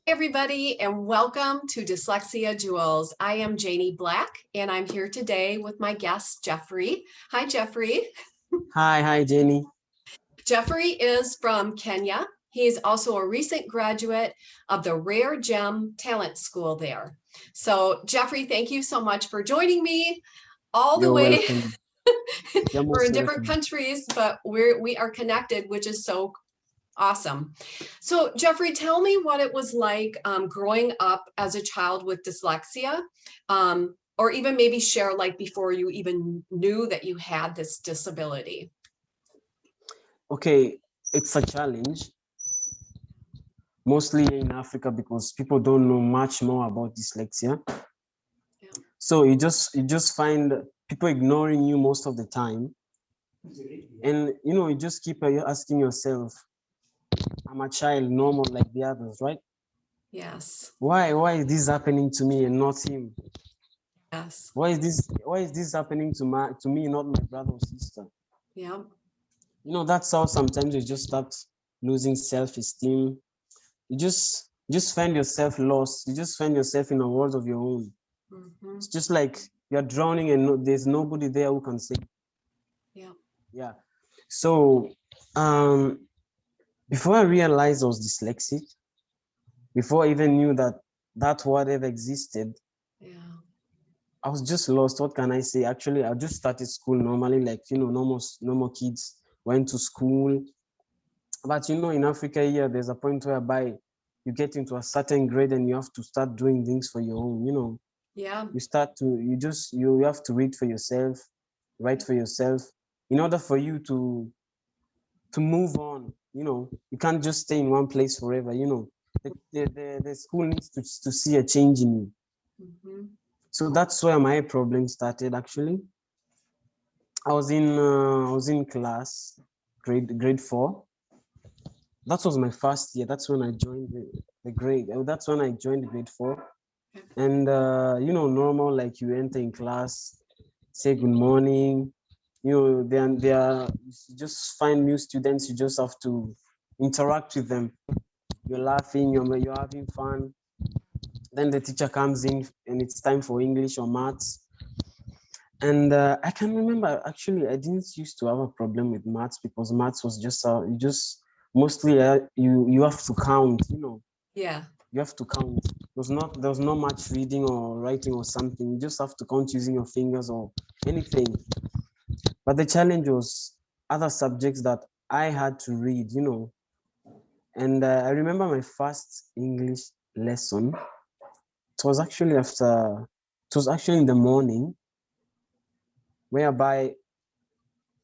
Everybody, and welcome to Dyslexia Jewels. I am Janie Black, and I'm here today with my guest, Jeffrey. Hi, Jeffrey. Hi, Jenny. Jeffrey is from Kenya. He is also a recent graduate of the Rare Gem Talent School there. So, Jeffrey, thank you so much for joining me all the You're way. welcome. You're We're most in different welcome. countries, but we are connected, which is so awesome. So, Jeffrey, tell me what it was like growing up as a child with dyslexia, or even maybe share like before you even knew that you had this disability. Okay, it's a challenge, mostly in Africa because people don't know much more about dyslexia. Yeah. So you just find people ignoring you most of the time, and you just keep asking yourself, "I'm a child, normal like the others, right? Yes. Why is this happening to me and not him? Yes. Why is this happening to me, not my brother or sister?" Yeah. That's how sometimes you just start losing self-esteem. You just find yourself lost. You just find yourself in a world of your own. Mm-hmm. It's just like you're drowning and there's nobody there who can save. Yeah. Yeah. So before I realized I was dyslexic, before I even knew that word ever existed, Yeah. I was just lost. What can I say? Actually, I just started school normally, like normal kids went to school. But in Africa here, there's a point whereby you get into a certain grade and you have to start doing things for your own. Yeah. You have to read for yourself, write for yourself, in order for you to move on. You can't just stay in one place forever. The school needs to see a change in you. Mm-hmm. So that's where my problem started. Actually, I was in class, grade 4. That was my first year. That's when I joined the grade. That's when I joined grade 4. And normal, like you enter in class, say good morning. Then you just find new students. You just have to interact with them. You're laughing. You're having fun. Then the teacher comes in, and it's time for English or maths. And I can remember, actually, I didn't used to have a problem with maths because maths was just you just mostly you have to count. Yeah. You have to count. There was not much reading or writing or something. You just have to count using your fingers or anything. But the challenge was other subjects that I had to read. And I remember my first English lesson. It was actually in the morning, whereby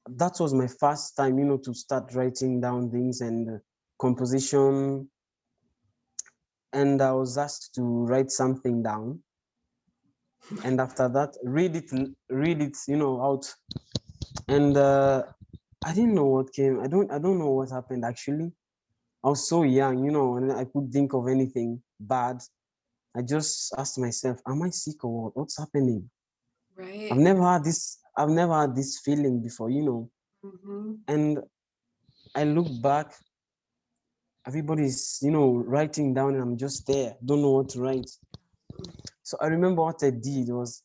that was my first time, to start writing down things and composition. And I was asked to write something down. And after that, read it, out. And I didn't know what came. I don't know what happened actually. I was so young, and I could think of anything bad. I just asked myself, am I sick or what? What's happening? I've Right. never had this, I've never had this feeling before. Mm-hmm. And I look back, everybody's, writing down, and I'm just there, don't know what to write. So I remember what I did was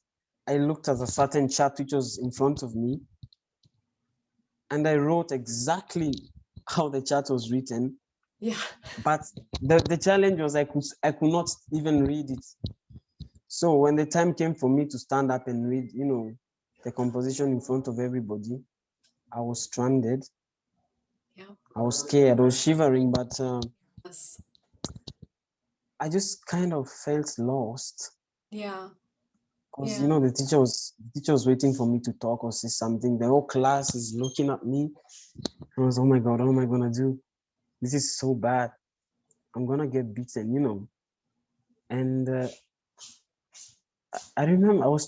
I looked at a certain chart which was in front of me, and I wrote exactly how the chart was written. Yeah. But the challenge was I could not even read it. So when the time came for me to stand up and read, the composition in front of everybody, I was stranded. Yeah. I was scared. I was shivering, but Yes. I just kind of felt lost Yeah. because Yeah. the teacher was waiting for me to talk or say something. The whole class is looking at me. I was, oh my God, what am I gonna do? This is so bad. I'm gonna get beaten. And I remember I was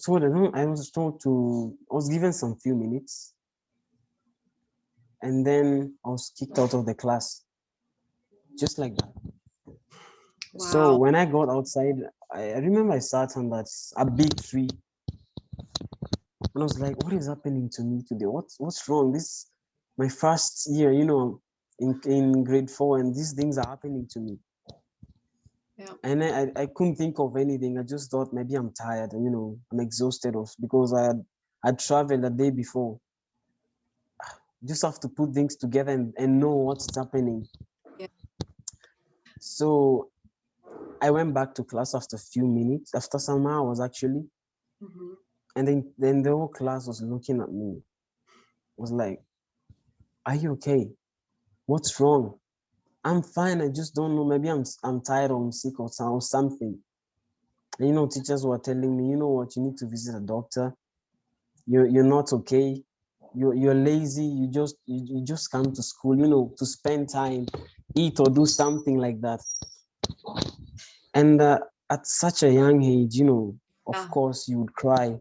given some few minutes, and then I was kicked out of the class, just like that. So Wow. when I got outside, I remember I sat on a big tree, and I was like, what is happening to me today? What's wrong? This my first year, in grade 4, and these things are happening to me. Yeah. And I couldn't think of anything. I just thought maybe I'm tired and, I'm exhausted because I'd traveled the day before. Just have to put things together and know what's happening. Yeah. So I went back to class after a few minutes, after some hours actually. Mm-hmm. And then the whole class was looking at me. Was like, are you okay? What's wrong? I'm fine. I just don't know. Maybe I'm tired or I'm sick or something. And teachers were telling me, you know what, you need to visit a doctor. You're not okay. You're lazy. You just come to school, to spend time, eat or do something like that. And at such a young age, of course you would cry,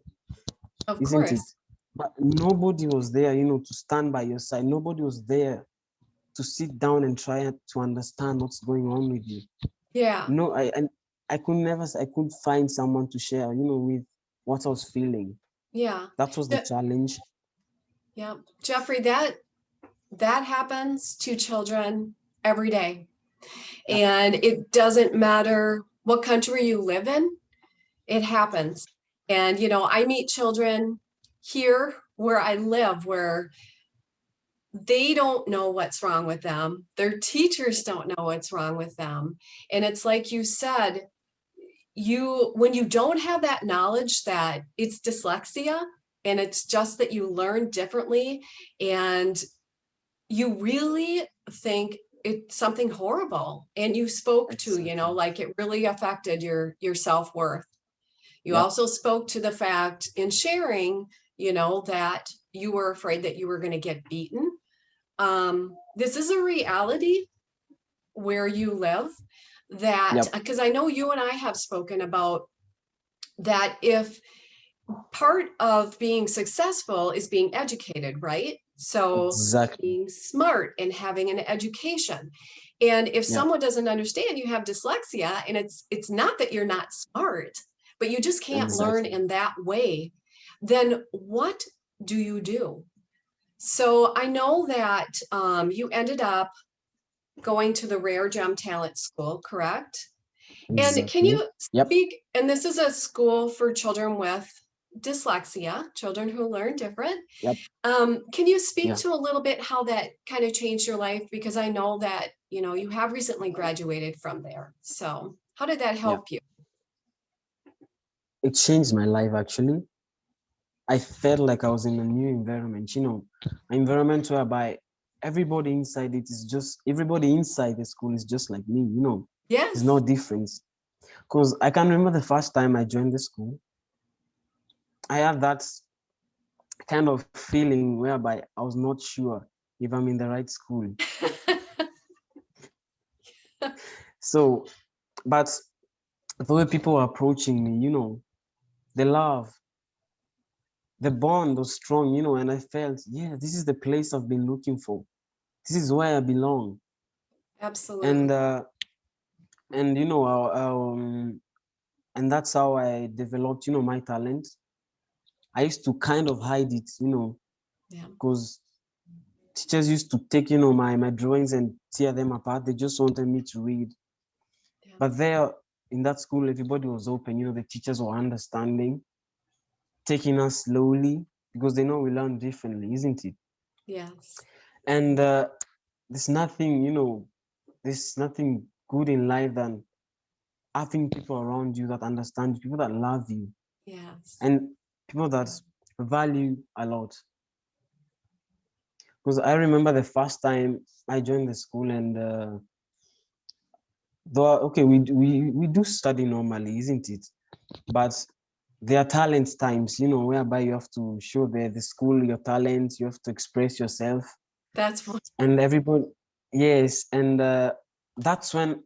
Of isn't it? course. But nobody was there, to stand by your side. Nobody was there to sit down and try to understand what's going on with you. Yeah. No, I could find someone to share, with what I was feeling. Yeah. That was the challenge. Yeah. Jeffrey, that happens to children every day. Yeah. And it doesn't matter what country you live in, it happens. And, I meet children here where I live where they don't know what's wrong with them. Their teachers don't know what's wrong with them. And it's like you said, when you don't have that knowledge that it's dyslexia and it's just that you learn differently and you really think it's something horrible, and you spoke Exactly. to, like it really affected your self-worth. You Yeah. also spoke to the fact in sharing, that you were afraid that you were going to get beaten. This is a reality where you live, that Yep. because I know you and I have spoken about that. If part of being successful is being educated, right? So Exactly. being smart and having an education. And if Yeah. someone doesn't understand you have dyslexia, and it's not that you're not smart, but you just can't learn Exactly. in that way, then what do you do? So I know that you ended up going to the Rare Gem Talent School, correct? And can Exactly. you Yep. speak, and this is a school for children with dyslexia, children who learn different. Yep. Can you speak Yeah. to a little bit how that kind of changed your life? Because I know that, you have recently graduated from there. So how did that Yeah. help you? It changed my life actually. I felt like I was in a new environment, an environment whereby everybody inside the school is just like me, There's Yes. no difference. Because I can remember the first time I joined the school, I had that kind of feeling whereby I was not sure if I'm in the right school. So, but the way people were approaching me, the love, the bond was strong, and I felt, yeah, this is the place I've been looking for. This is where I belong. Absolutely. And and and that's how I developed, my talent. I used to kind of hide it, Yeah. because teachers used to take, my drawings and tear them apart. They just wanted me to read. Yeah. But there in that school, everybody was open, the teachers were understanding, taking us slowly because they know we learn differently, isn't it? Yes. And there's nothing, there's nothing good in life than having people around you that understand you, people that love you, Yes. and people that value a lot. Because I remember the first time I joined the school, and though okay, we do study normally, isn't it? But there are talent times, whereby you have to show the school your talent, you have to express yourself, That's what. and everybody, yes, and that's when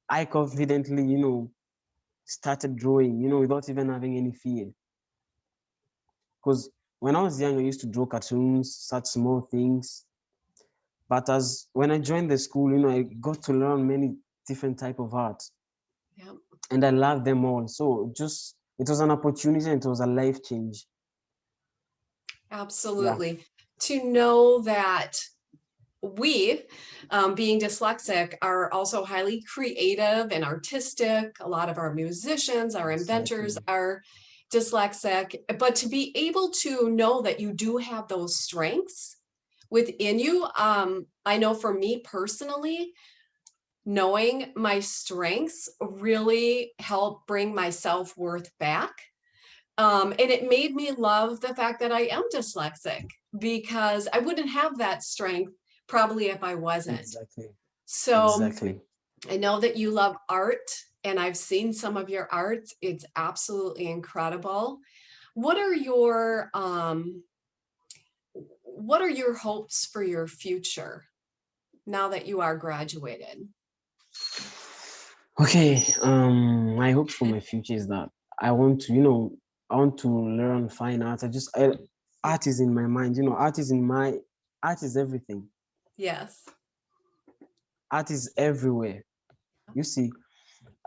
I confidently, started drawing, without even having any fear. Because when I was young, I used to draw cartoons, such small things. But as when I joined the school, I got to learn many different type of art, Yeah. and I loved them all. So it was an opportunity, and it was a life change. Yeah. Absolutely. To know that we, being dyslexic, are also highly creative and artistic. A lot of our musicians, our inventors Exactly. are dyslexic, but to be able to know that you do have those strengths within you, I know for me personally, knowing my strengths really helped bring my self-worth back. And it made me love the fact that I am dyslexic, because I wouldn't have that strength probably if I wasn't. Exactly. So Exactly. I know that you love art, and I've seen some of your art. It's absolutely incredible. What are your hopes for your future now that you are graduated? Okay. My hope for my future is that I want to, I want to learn fine art. Art is in my mind. Art is everything. Yes. Art is everywhere. You see,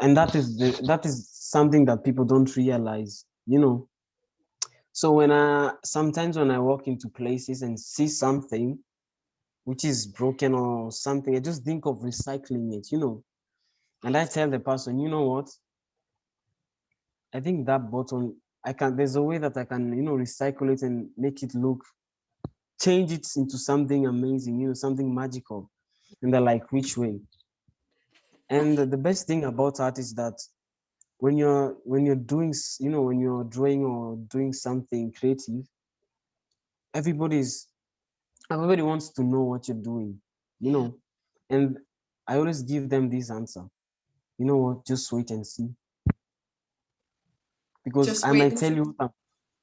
and that is something that people don't realize. So sometimes when I walk into places and see something which is broken or something, I just think of recycling it. And I tell the person, you know what? I think that button, there's a way that I can, recycle it and make it change it into something amazing, something magical. And they're like, which way? And the best thing about art is that when you're when you're drawing or doing something creative, everybody's everybody wants to know what you're doing, you Yeah. know. And I always give them this answer. You know what? Just wait and see. Because Just I wait might and tell see. you what I'm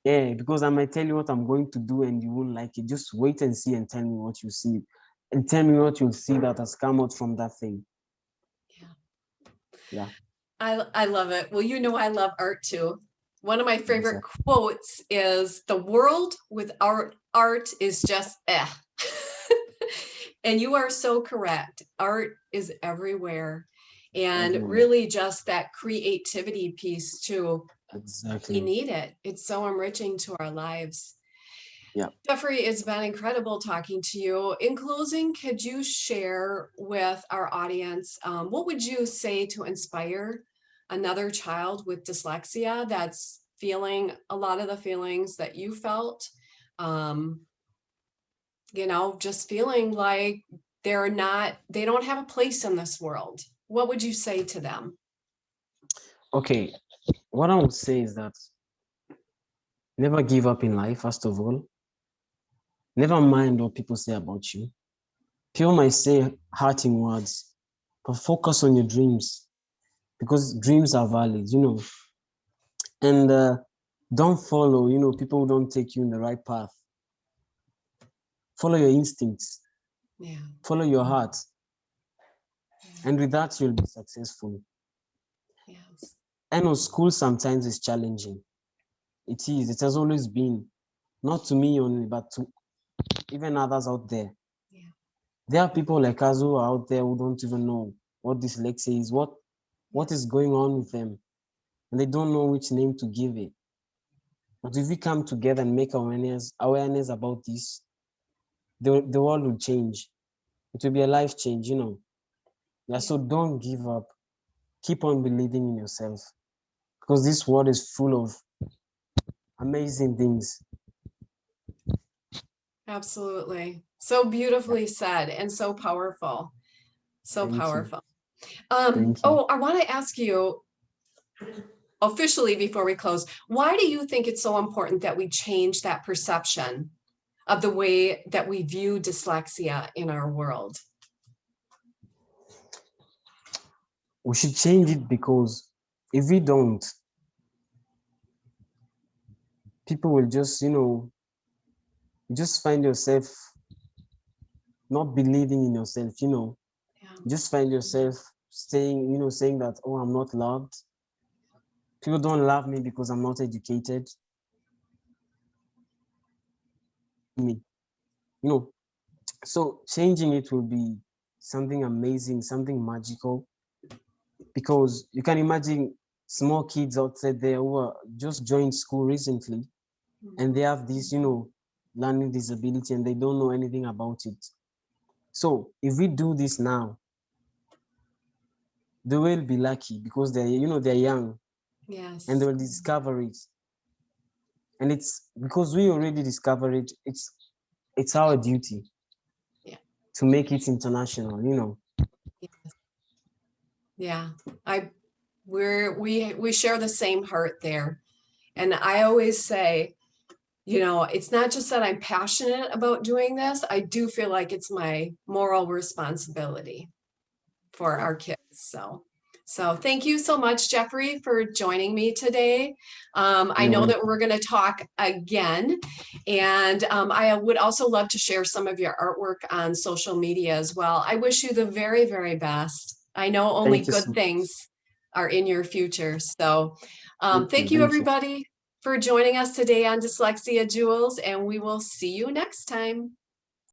Yeah, because I might tell you what I'm going to do and you won't like it. Just wait and see and tell me what you see. And tell me what you'll see that has come out from that thing. Yeah. Yeah. I love it. Well, I love art too. One of my favorite Exactly. quotes is, "The world without art is just eh." And you are so correct. Art is everywhere. And Everywhere. really just that creativity piece too. We Exactly. need it. It's so enriching to our lives. Yeah. Jeffrey, it's been incredible talking to you. In closing, could you share with our audience, what would you say to inspire another child with dyslexia that's feeling a lot of the feelings that you felt? Um, just feeling like they don't have a place in this world. What would you say to them? Okay. What I would say is that never give up in life, first of all. Never mind what people say about you. People might say hurting words, but focus on your dreams because dreams are valid. And don't follow, people who don't take you in the right path. Follow your instincts, Yeah. follow your heart, Yeah. and with that, you'll be successful. Yes. I know school sometimes is challenging. It is, it has always been, not to me only, but to even others out there. Yeah. There are people like us who are out there who don't even know what dyslexia is, what is going on with them, and they don't know which name to give it. But if we come together and make awareness about this, the world will change. It will be a life change. Yeah, so don't give up. Keep on believing in yourself because this world is full of amazing things. Absolutely. So beautifully said and so powerful. So Thank you. powerful. Thank you. Oh, I want to ask you officially before we close, why do you think it's so important that we change that perception of the way that we view dyslexia in our world? We should change it because if we don't, people will you just find yourself not believing in yourself. Yeah. You just find yourself saying that, oh, I'm not loved. People don't love me because I'm not educated. Me, you know. So changing it will be something amazing, something magical, because you can imagine small kids outside there who are just joined school recently and they have this, learning disability and they don't know anything about it. So if we do this now, they will be lucky because they're young Yes. and they'll discover it. And it's because we already discovered it, it's our duty Yeah. to make it international, Yes. Yeah. We share the same heart there. And I always say, it's not just that I'm passionate about doing this. I do feel like it's my moral responsibility for our kids. So thank you so much, Jeffrey, for joining me today. I know that we're going to talk again, and I would also love to share some of your artwork on social media as well. I wish you the very, very best. I know only good things are in your future. So thank you, everybody, for joining us today on Dyslexia Jewels, and we will see you next time.